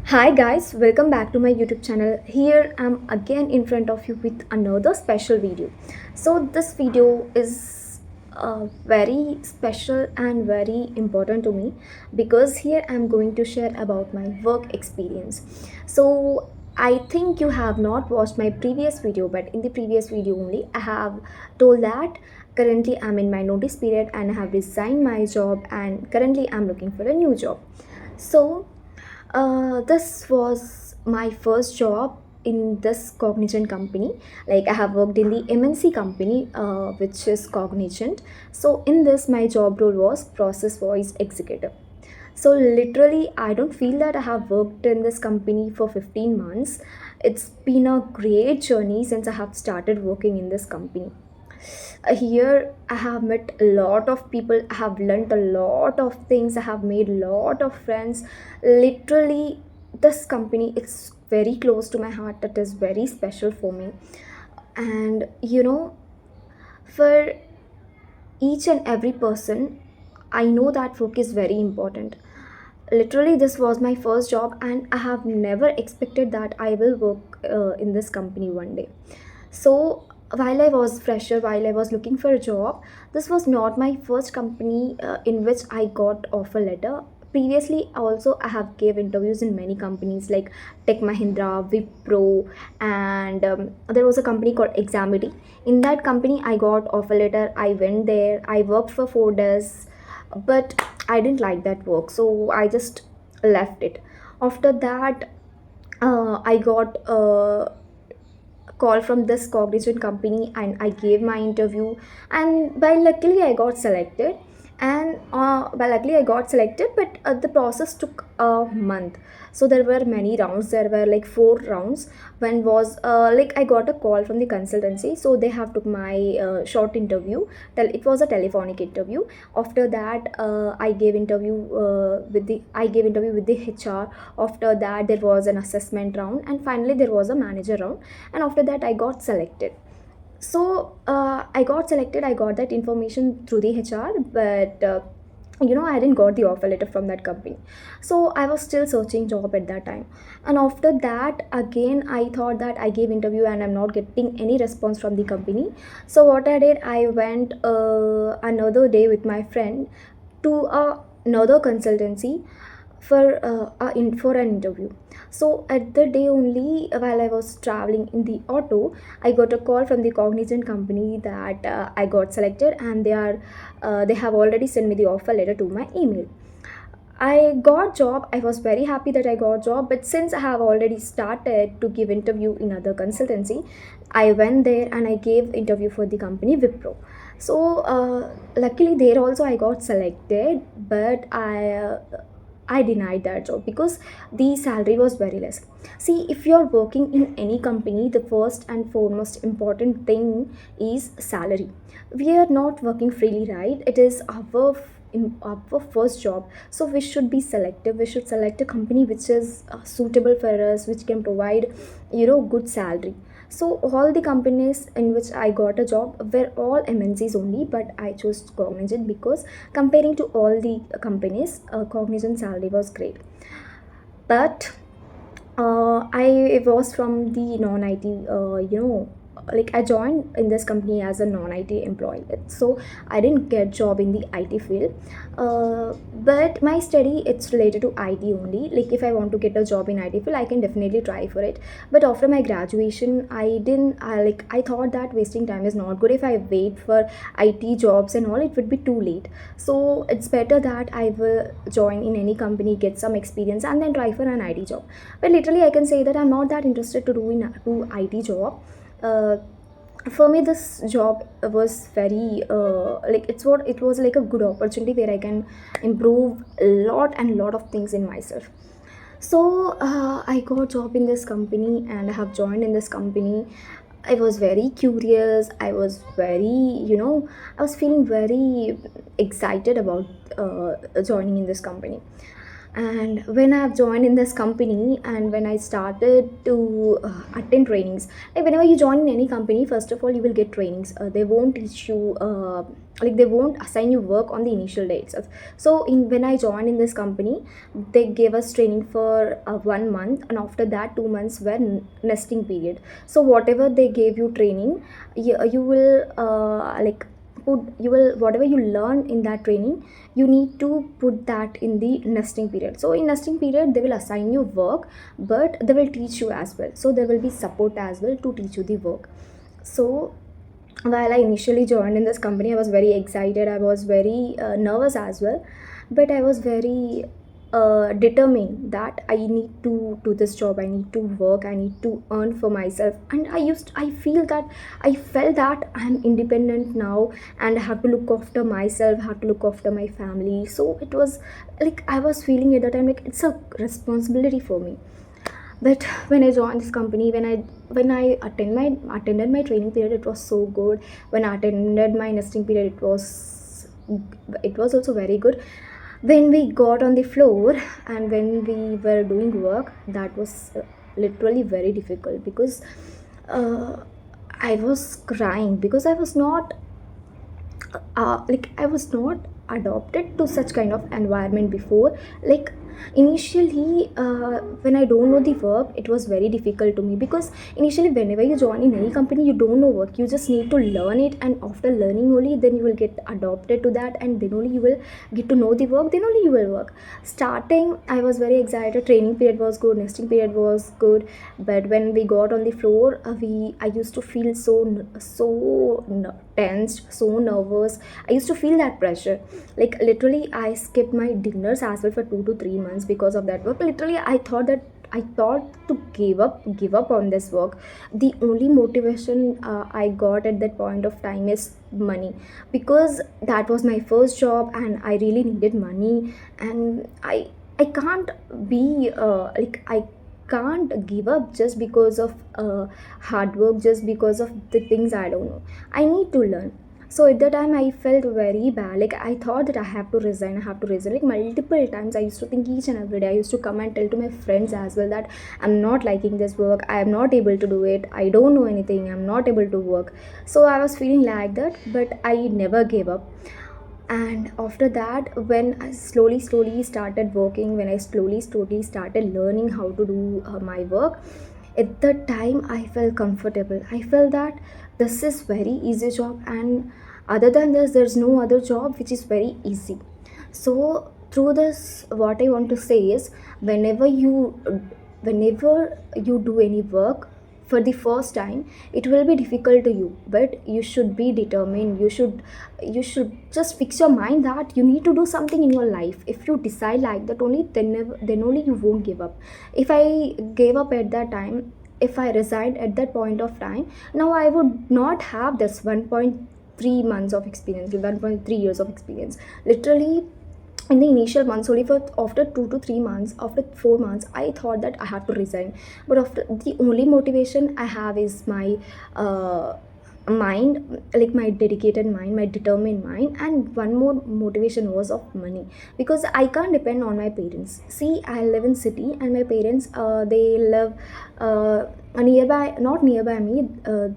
Hi guys, welcome back to my YouTube channel. Here I'm again in front of you with another special video. So this video is very special and very important to me because here I'm going to share about my work experience. So I think you have not watched my previous video, but in the previous video only I have told that currently I'm in my notice period and I have resigned my job and currently I'm looking for a new job. So this was my first job in this Cognizant company. Like I have worked in the MNC company, which is Cognizant. So in this, my job role was process voice executive. So literally, I don't feel that I have worked in this company for 15 months. It's been a great journey since I have started working in this company. Here I have met a lot of people, I have learned a lot of things, I have made a lot of friends. Literally, this company is very close to my heart, it is very special for me. And for each and every person, I know that work is very important. Literally, this was my first job and I have never expected that I will work in this company one day. So while I was fresher, while I was looking for a job, this was not my first company in which I got offer letter. Previously also I have gave interviews in many companies like Tech Mahindra, Wipro, and there was a company called Examity. In that company I got offer letter, I went there, I worked for 4 days, but I didn't like that work, so I just left it. After that, I got call from this Cognizant company and I gave my interview, and by luckily I got selected. And by luckily I got selected, but the process took a month. So there were many rounds, there were like 4 rounds. One was like I got a call from the consultancy, so they have took my short interview. It was a telephonic interview. After that, I gave interview with the HR. After that, there was an assessment round, and finally there was a manager round. And after that, I got selected. So I got selected, I got that information through the HR, but I didn't got the offer letter from that company. So I was still searching job at that time. And after that, again I thought that I gave interview and I'm not getting any response from the company. So what I did, I went another day with my friend to another consultancy for an interview. So at the day only, while I was traveling in the auto, I got a call from the Cognizant company that I got selected, and they have already sent me the offer letter to my email. I got job. I was very happy that I got job. But since I have already started to give interview in other consultancy, I went there and I gave interview for the company Wipro. So luckily there also I got selected, but I denied that job because the salary was very less. See, if you're working in any company, the first and foremost important thing is salary. We are not working freely, right? It is our first job, so we should be selective. We should select a company which is suitable for us, which can provide good salary. So all the companies in which I got a job were all MNCs only, but I chose Cognizant because comparing to all the companies, Cognizant salary was great. But I was from the non IT, like I joined in this company as a non IT employee, so I didn't get job in the IT field. But my study, it's related to IT only. Like if I want to get a job in IT field, I can definitely try for it. But after my graduation, I didn't. I thought that wasting time is not good. If I wait for IT jobs and all, it would be too late. So it's better that I will join in any company, get some experience, and then try for an IT job. But literally I can say that I'm not that interested to do IT job. uh, for me this job was very like it was like a good opportunity where I can improve a lot and lot of things in myself. So I got job in this company and I have joined in this company. I was very curious, I was very, I was feeling very excited about joining in this company. And when I've joined in this company and when I started to attend trainings, like whenever you join in any company, first of all you will get trainings. They won't teach you like they won't assign you work on the initial day itself. So when I joined in this company, they gave us training for 1 month, and after that 2 months were nesting period. So whatever they gave you training, you will like put, you will, whatever you learn in that training, you need to put that in the nesting period. So in nesting period they will assign you work, but they will teach you as well, so there will be support as well to teach you the work. So while I initially joined in this company, I was very excited. I was very nervous as well, but I was very determined that I need to do this job. I need to work. I need to earn for myself. And I felt that I'm independent now, and I have to look after myself. Have to look after my family. So it was like I was feeling at that time like it's a responsibility for me. But when I joined this company, when I attended my training period, it was so good. When I attended my nesting period, it was also very good. When we got on the floor and when we were doing work, that was literally very difficult, because uh, I was crying, because I was not adopted to such kind of environment before. Like initially, when I don't know the work, it was very difficult to me, because initially whenever you join in any company, you don't know work, you just need to learn it, and after learning only then you will get adopted to that, and then only you will get to know the work, then only you will work. Starting I was very excited, training period was good, nesting period was good, but when we got on the floor, we I used to feel tensed, so nervous. I used to feel that pressure. Like literally I skipped my dinners as well for 2 to 3 months because of that work. Literally I thought to give up on this work. The only motivation I got at that point of time is money, because that was my first job and I really needed money. And I can't be like I can't give up just because of hard work, just because of the things I don't know. I need to learn. So at that time I felt very bad. Like I thought that I have to resign, I have to resign. Like multiple times I used to think each and every day. I used to come and tell to my friends as well that I'm not liking this work, I am not able to do it, I don't know anything, I'm not able to work. So I was feeling like that, but I never gave up. And after that, when I slowly started working, when I slowly started learning how to do my work, at the time I felt comfortable. I felt that this is very easy job, and other than this there's no other job which is very easy. So through this, what I want to say is, whenever you whenever you do any work for the first time, it will be difficult to you, but you should be determined. You should just fix your mind that you need to do something in your life. If you decide like that only, then only you won't give up. If I gave up at that time, if I resigned at that point of time, now I would not have this 1.3 months of experience, 1.3 years of experience. Literally in the initial months only, for after 2 to 3 months, after 4 months, I thought that I have to resign. But after, the only motivation I have is my mind, like my dedicated mind, my determined mind. And one more motivation was of money, because I can't depend on my parents. See, I live in city and my parents, they live nearby, not nearby me,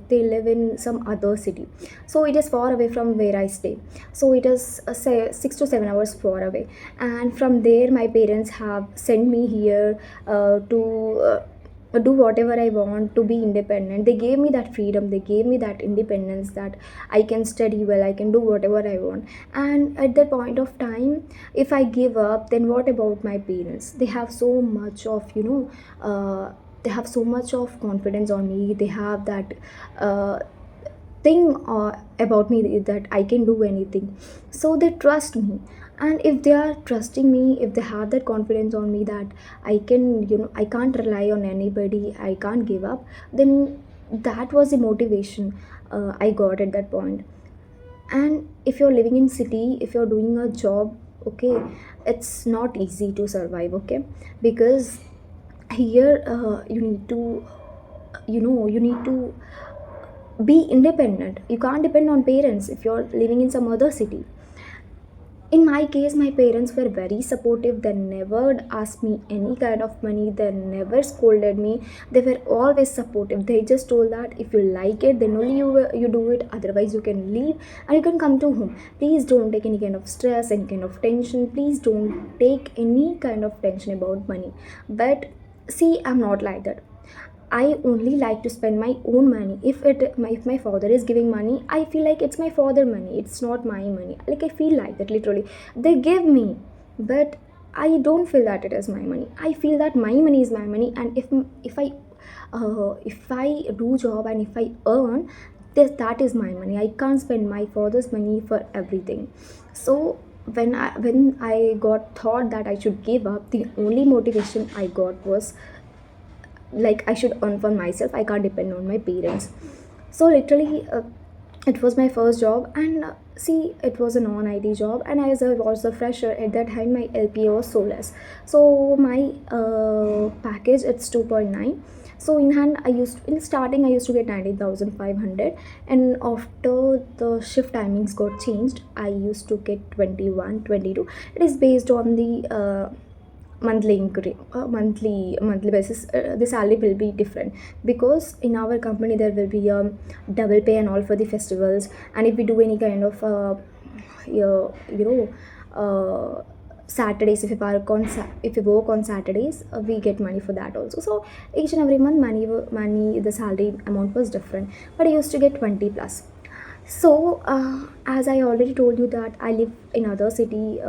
they live in some other city. So it is far away from where I stay. So it is say 6 to 7 hours far away. And from there my parents have sent me here to do whatever I want, to be independent. They gave me that freedom, they gave me that independence, that I can study well, I can do whatever I want. And at that point of time, if I give up, then what about my parents? They have so much of, they have so much of confidence on me. They have that thing about me that I can do anything. So they trust me. And if they are trusting me, if they have that confidence on me that I can, I can't rely on anybody, I can't give up, then that was the motivation I got at that point. And if you're living in city, if you're doing a job, okay, it's not easy to survive, okay, because here you need to, you need to be independent. You can't depend on parents if you're living in some other city. In my case, my parents were very supportive. They never asked me any kind of money, they never scolded me. They were always supportive. They just told that if you like it, then only you do it, otherwise you can leave and you can come to home. Please don't take any kind of stress, any kind of tension. Please don't take any kind of tension about money. But see, I'm not like that. I only like to spend my own money. If my father is giving money, I feel like it's my father money. It's not my money. Like I feel like that literally. They give me, but I don't feel that it is my money. I feel that my money is my money, and if I do job and if I earn, that is my money. I can't spend my father's money for everything. So when I got thought that I should give up, the only motivation I got was like I should earn for myself. I can't depend on my parents. So literally, it was my first job, and see, it was a non-IT job, and as I was a fresher at that time, my LPA was so less. So my package, it's 2.9. So in hand, in starting I used to get 19,500, and after the shift timings got changed, I used to get 21, 22. It is based on the monthly increase, monthly basis. The salary will be different, because in our company there will be double pay and all for the festivals. And if we do any kind of you know Saturdays, if we work on Saturdays, we get money for that also. So each and every month, money, the salary amount was different, but I used to get 20 plus. So, as I already told you that I live in other city,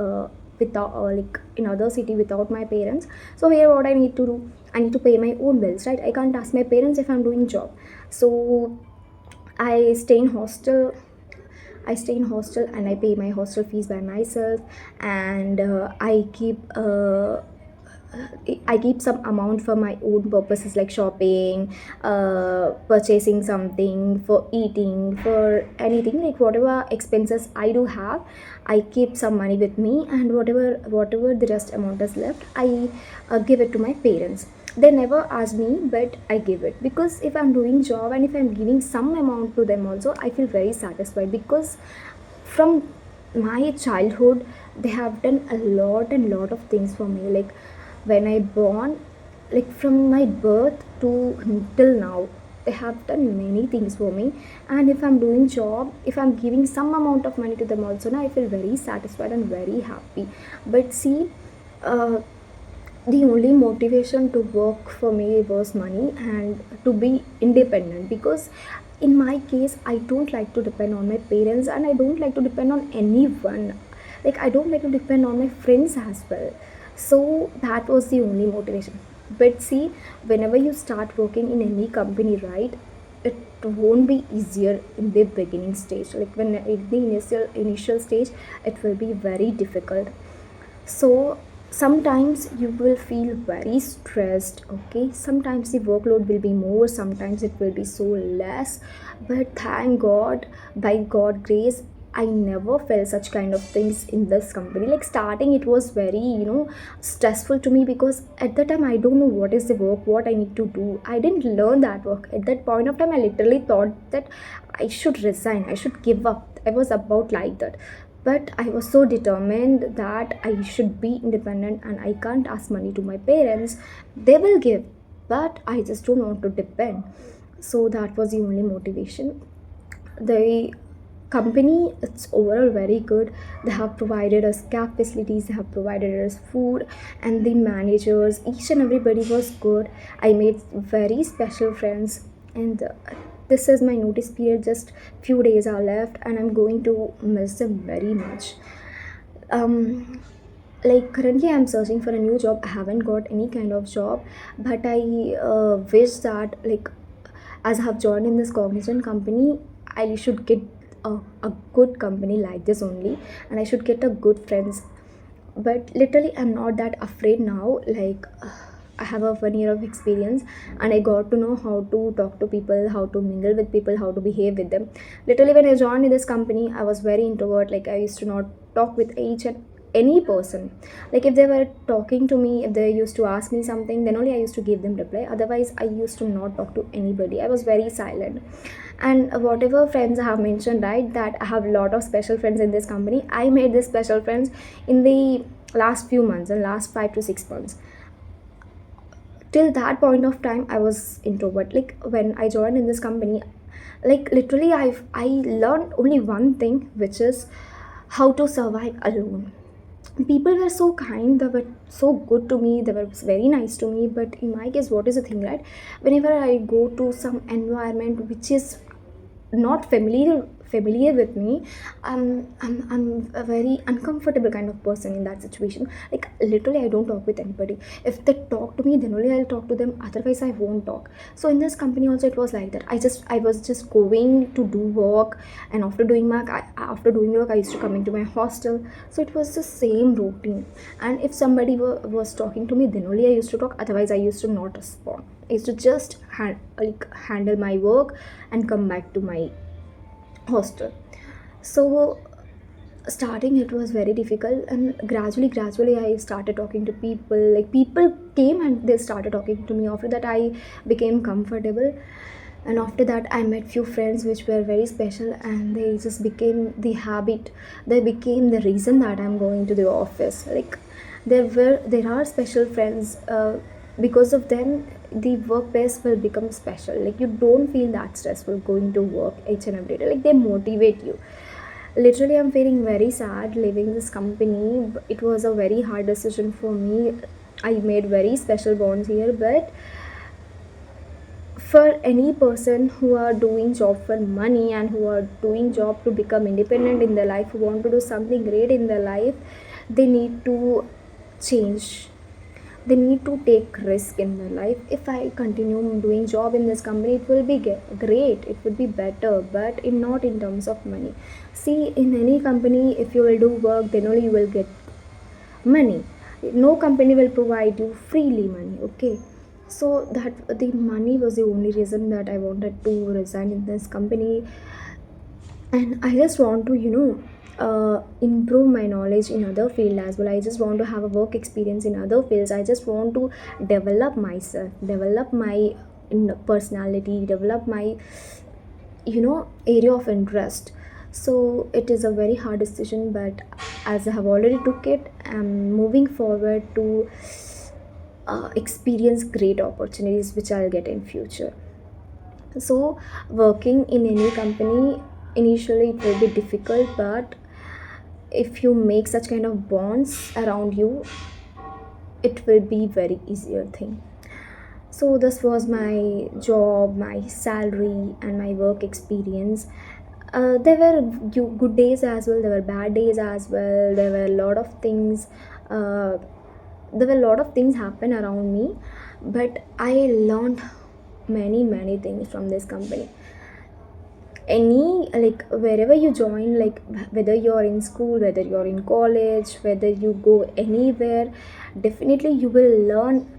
without like in other city without my parents. So here, what I need to do, I need to pay my own bills, right? I can't ask my parents if I'm doing job. So I stay in hostel. I stay in hostel and I pay my hostel fees by myself, and I keep some amount for my own purposes like shopping, purchasing something, for eating, for anything, like whatever expenses I do have, I keep some money with me, and whatever the rest amount is left, I give it to my parents. They never ask me, but I give it, because if I'm doing job and if I'm giving some amount to them also, I feel very satisfied, because from my childhood they have done a lot and lot of things for me. Like when I born, like from my birth to till now, they have done many things for me. And if I'm doing job, if I'm giving some amount of money to them also, now I feel very satisfied and very happy. But see, uh, the only motivation to work for me was money and to be independent, because in my case I don't like to depend on my parents, and I don't like to depend on anyone. Like I don't like to depend on my friends as well. So that was the only motivation. But see, whenever you start working in any company, right, it won't be easier in the beginning stage. Like when in the initial stage, it will be very difficult. So sometimes you will feel very stressed, okay? Sometimes the workload will be more, sometimes it will be so less. But thank God, by God grace, I never felt such kind of things in this company. Like starting, it was very, stressful to me, because at that time I don't know what is the work, what I need to do. I didn't learn that work. At that point of time, I literally thought that I should resign, I should give up. I was about like that. But I was so determined that I should be independent and I can't ask money to my parents. They will give, but I just don't want to depend. So that was the only motivation. The company, it's overall very good. They have provided us cab facilities, they have provided us food, and the managers, each and everybody was good. I made very special friends, and this is my notice period. Just few days are left, and I'm going to miss them very much. um like currently I'm searching for a new job. I haven't got any kind of job, but I wish that, like, as I have joined in this Cognizant company, I should get a good company like this only, and I should get a good friends. But literally, I'm not that afraid now. Like, I have a 1 year of experience, and I got to know how to talk to people, how to mingle with people, how to behave with them. Literally, when I joined in this company, I was very introvert. Like, I used to not talk with each and any person. Like if they were talking to me, if they used to ask me something, then only I used to give them reply. Otherwise I used to not talk to anybody. I was very silent. And whatever friends I have mentioned, right, that I have a lot of special friends in this company, I made this special friends in the last few months, in last 5 to 6 months. Till that point of time I was introvert. Like when I joined in this company, like literally I learned only one thing, which is how to survive alone. People were so kind, they were so good to me, they were very nice to me. But in my case, what is the thing, right, whenever I go to some environment which is not familiar with me, I'm a very uncomfortable kind of person in that situation. Like literally I don't talk with anybody. If they talk to me, then only I'll talk to them, otherwise I won't talk. So in this company also it was like that. I was just going to do work, and after doing work I used to come into my hostel. So it was the same routine. And if somebody was talking to me, then only I used to talk, otherwise I used to not respond. I used to just handle my work and come back to my hostel. So starting it was very difficult, and gradually I started talking to people. Like people came and they started talking to me. After that I became comfortable, and after that I met few friends which were very special, and they just became the habit. They became the reason that I'm going to the office. Like there are special friends, because of them the workplace will become special. Like you don't feel that stressful going to work each and every day. Like they motivate you. Literally I'm feeling very sad leaving this company. It was a very hard decision for me. I made very special bonds here. But for any person who are doing job for money, and who are doing job to become independent in their life, who want to do something great in their life, they need to change. They need to take risk in their life. If I continue doing job in this company, it will be great, it would be better, but not in terms of money. See, in any company, if you will do work, then only you will get money. No company will provide you freely money, okay? So that the money was the only reason that I wanted to resign in this company. And I just want to improve my knowledge in other field as well. I just want to have a work experience in other fields. I just want to develop myself, develop my personality, develop my area of interest. So it is a very hard decision, but as I have already took it, I'm moving forward to experience great opportunities which I'll get in future. So working in any company, initially it will be difficult, but if you make such kind of bonds around you, it will be very easier thing. So this was my job, my salary, and my work experience. There were good days as well, there were bad days as well. There were a lot of things, uh, happen around me, but I learned many things from this company. Any, like wherever you join, like whether you're in school, whether you're in college, whether you go anywhere, definitely you will learn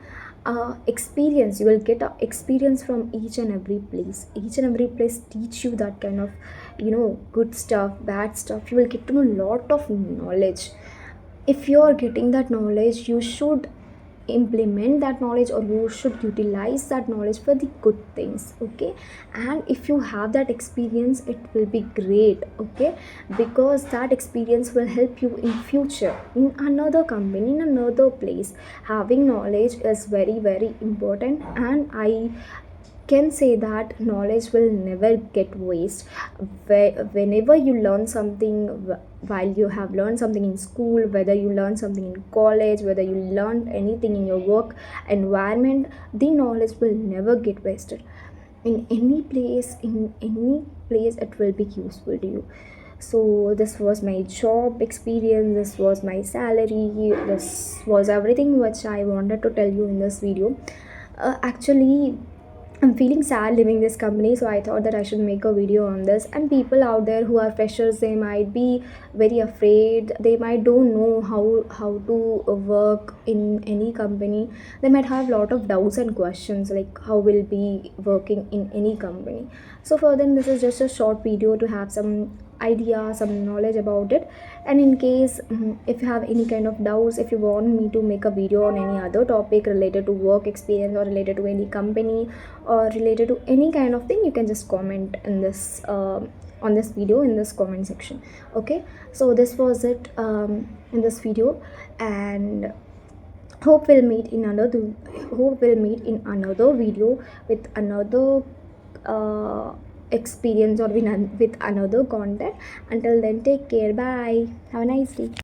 experience. You will get a experience from each and every place. Each and every place teach you that kind of good stuff, bad stuff. You will get to know lot of knowledge. If you are getting that knowledge, you should implement that knowledge, or you should utilize that knowledge for the good things, okay? And if you have that experience, it will be great, okay? Because that experience will help you in future in another company, in another place. Having knowledge is very important, and I can say that knowledge will never get waste. Whenever you learn something, while you have learned something in school, whether you learn something in college, whether you learn anything in your work environment, the knowledge will never get wasted. In any place it will be useful to you. So this was my job experience, this was my salary, this was everything which I wanted to tell you in this video. Actually, I'm feeling sad leaving this company, so I thought that I should make a video on this. And people out there who are freshers, they might be very afraid. They might don't know how to work in any company. They might have a lot of doubts and questions, like how will be working in any company. So for them, this is just a short video to have some idea, some knowledge about it. And in case if you have any kind of doubts, if you want me to make a video on any other topic related to work experience or related to any company or related to any kind of thing, you can just comment in this on this video in this comment section. Okay, so this was it in this video, and hope we'll meet in another hope we'll meet in another video with another uh, experience or with another content. Until then, take care, bye, have a nice day.